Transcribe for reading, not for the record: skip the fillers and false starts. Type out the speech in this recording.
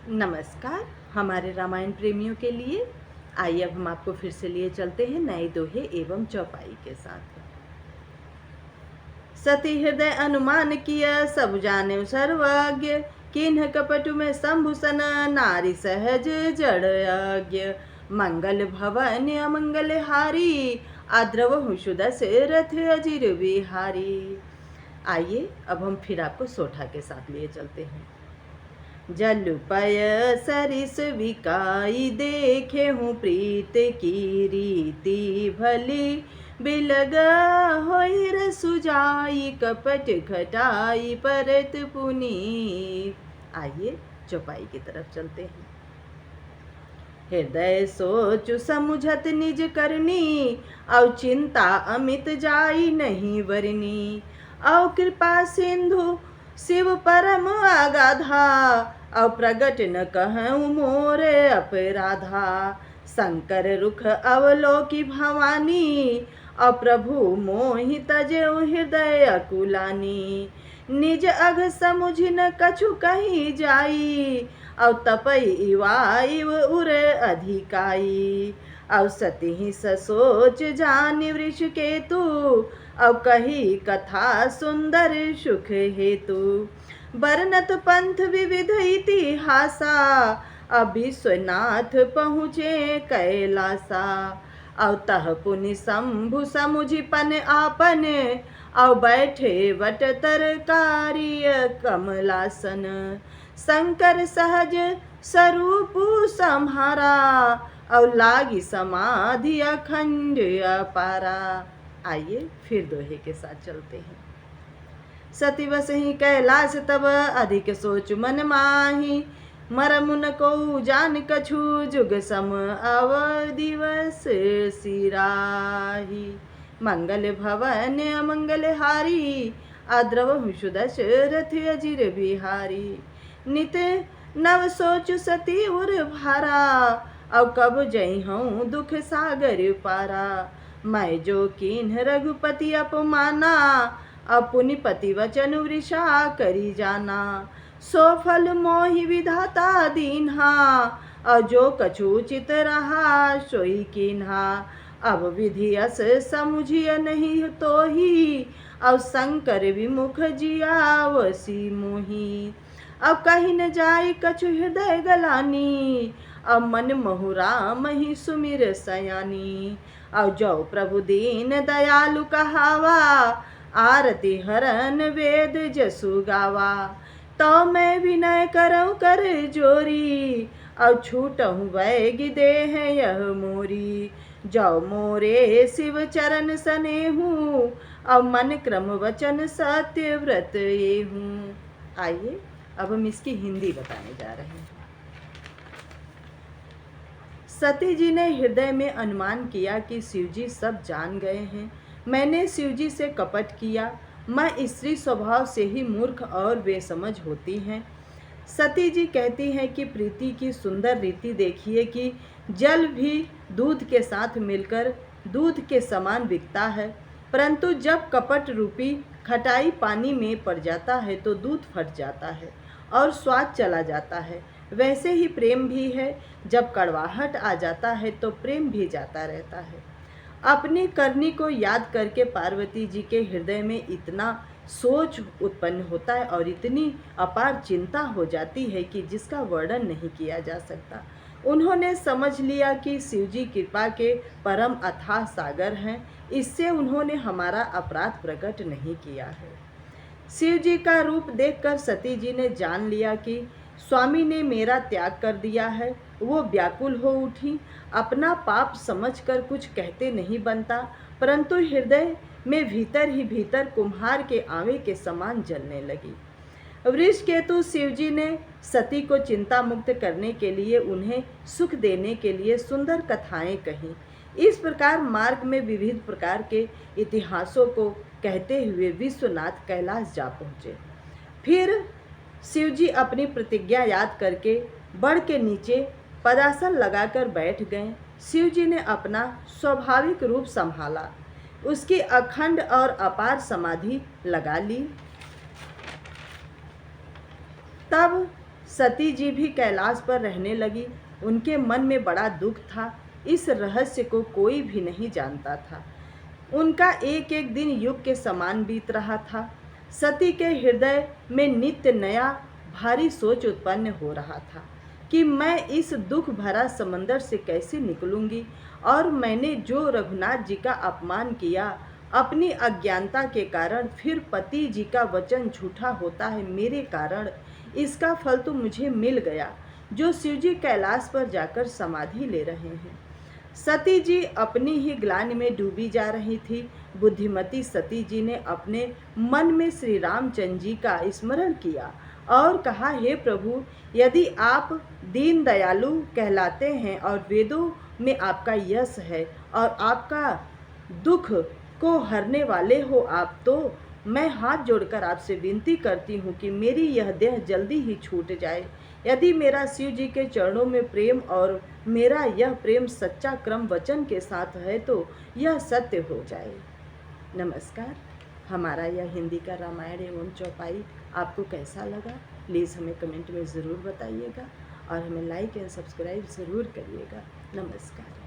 नमस्कार। हमारे रामायण प्रेमियों के लिए आइए अब हम आपको फिर से लिए चलते हैं नए दोहे एवं चौपाई के साथ। सती हृदय अनुमान किया सब जाने सर्वज्ञ, किन्ह कपटु में शंभुसन नारी सहज जड़ यज्ञ। मंगल भवन अमंगल हारी, आद्रव सुदशरथ अजिर बिहारी। आइए अब हम फिर आपको सोठा के साथ लिए चलते हैं। जलुपय सरिस विकाई, देखे हूँ प्रीत की रीति भली। बिलगा होई रसुजाई, कपट खटाई परत पुनी। आइए चौपाई की तरफ चलते हैं। हृदय सोचु समुझत निज करनी, औ चिंता अमित जाई नहीं वरनी। औ कृपा सिंधु शिव परम अगाधा, औ प्रगट न कहूँ मोरे अपराधा। शंकर रुख अवलोकी भवानी, औ प्रभु मोहि तजेऊ हृदय अकुलानी। निज अघ समुझ न कछु कहीं जाई, औ तपई इवाइव उर अधिकाई। औ सती ससोच जानि वृष केतु, औ कही कथा सुंदर सुख हेतु। बरनत पंथ विविध इतिहासा, अब विश्वनाथ पहुँचे कैलासा। औ तह पुनि शंभु समुझि पन आपन, औ बैठे वट तरकारी कमलासन। शंकर सहज स्वरूप सम्हारा, और लागी समाधि अखंड अपारा। आइए फिर दोहे के साथ चलते हैं। सती बसहि कैलाश तब अधिक सोच मन माही, मरमु न को जान कछु जुग सम अव दिवस सिराही। मंगल भवन अमंगल हारी, आद्रव सुदशरथ अजिर बिहारी। नित नव सोचु सती उर भारा, अब कब जई हूँ दुख सागर पारा। मैं जो किन्ह रघुपति अपमाना, अपुनि पति वचन वृषा करी जाना। सो फल मोहि विधाता दीन्हा, और जो कछु चित रहा सोई किन्हा। अब विधि अस समुझिय नहीं तो ही, अब शंकर विमुख जिया वसी मोही। अब कहीं न जाय कछु हृदय गलानी, अब मन महु राम ही सुमिर सयानी। अब जो प्रभु दीन दयालु कहावा, आरती हरन वेद जसु गावा। तो मैं विनय करऊँ कर जोरी, अब छूटहूँ वैगि देह यह मोरी। जो मोरे शिव चरण सनेहू, अब मन क्रम वचन सत्य व्रत ये हूँ। आइए अब हम इसकी हिंदी बताने जा रहे हैं। सती जी ने हृदय में अनुमान किया कि शिवजी सब जान गए हैं। मैंने शिवजी से कपट किया। मैं स्त्री स्वभाव से ही मूर्ख और बेसमझ होती हैं। सती जी कहती हैं कि प्रीति की सुंदर रीति देखिए कि जल भी दूध के साथ मिलकर दूध के समान बिकता है, परंतु जब कपट रूपी खटाई पानी में पड़ जाता है तो दूध फट जाता है और स्वाद चला जाता है। वैसे ही प्रेम भी है, जब कड़वाहट आ जाता है तो प्रेम भी जाता रहता है। अपनी करनी को याद करके पार्वती जी के हृदय में इतना सोच उत्पन्न होता है और इतनी अपार चिंता हो जाती है कि जिसका वर्णन नहीं किया जा सकता। उन्होंने समझ लिया कि शिवजी कृपा के परम अथाह सागर हैं, इससे उन्होंने हमारा अपराध प्रकट नहीं किया है। शिव जी का रूप देखकर सती जी ने जान लिया कि स्वामी ने मेरा त्याग कर दिया है। वो व्याकुल हो उठी। अपना पाप समझकर कुछ कहते नहीं बनता, परंतु हृदय में भीतर ही भीतर कुम्हार के आवे के समान जलने लगी। वृष केतु शिवजी ने सती को चिंता मुक्त करने के लिए, उन्हें सुख देने के लिए सुंदर कथाएं कही। इस प्रकार मार्ग में विविध प्रकार के इतिहासों को कहते हुए विश्वनाथ कैलाश जा पहुँचे। फिर शिवजी अपनी प्रतिज्ञा याद करके बड़ के नीचे पदासन लगाकर बैठ गए। शिवजी ने अपना स्वाभाविक रूप संभाला, उसकी अखंड और अपार समाधि लगा ली। तब सती जी भी कैलाश पर रहने लगी। उनके मन में बड़ा दुख था। इस रहस्य को कोई भी नहीं जानता था। उनका एक एक दिन युग के समान बीत रहा था। सती के हृदय में नित्य नया भारी सोच उत्पन्न हो रहा था कि मैं इस दुख भरा समंदर से कैसे निकलूंगी, और मैंने जो रघुनाथ जी का अपमान किया अपनी अज्ञानता के कारण, फिर पति जी का वचन झूठा होता है मेरे कारण, इसका फल तो मुझे मिल गया जो शिवजी कैलाश पर जाकर समाधि ले रहे हैं। सती जी अपनी ही ग्लानि में डूबी जा रही थी। बुद्धिमती सती जी ने अपने मन में श्री रामचंद्र जी का स्मरण किया और कहा, हे प्रभु, यदि आप दीन दयालु कहलाते हैं और वेदों में आपका यश है और आपका दुख को हरने वाले हो आप, तो मैं हाथ जोड़कर आपसे विनती करती हूँ कि मेरी यह देह जल्दी ही छूट जाए। यदि मेरा शिव जी के चरणों में प्रेम और मेरा यह प्रेम सच्चा क्रम वचन के साथ है तो यह सत्य हो जाए। नमस्कार। हमारा यह हिंदी का रामायण एवं चौपाई आपको कैसा लगा, प्लीज़ हमें कमेंट में ज़रूर बताइएगा और हमें लाइक एंड सब्सक्राइब ज़रूर करिएगा। नमस्कार।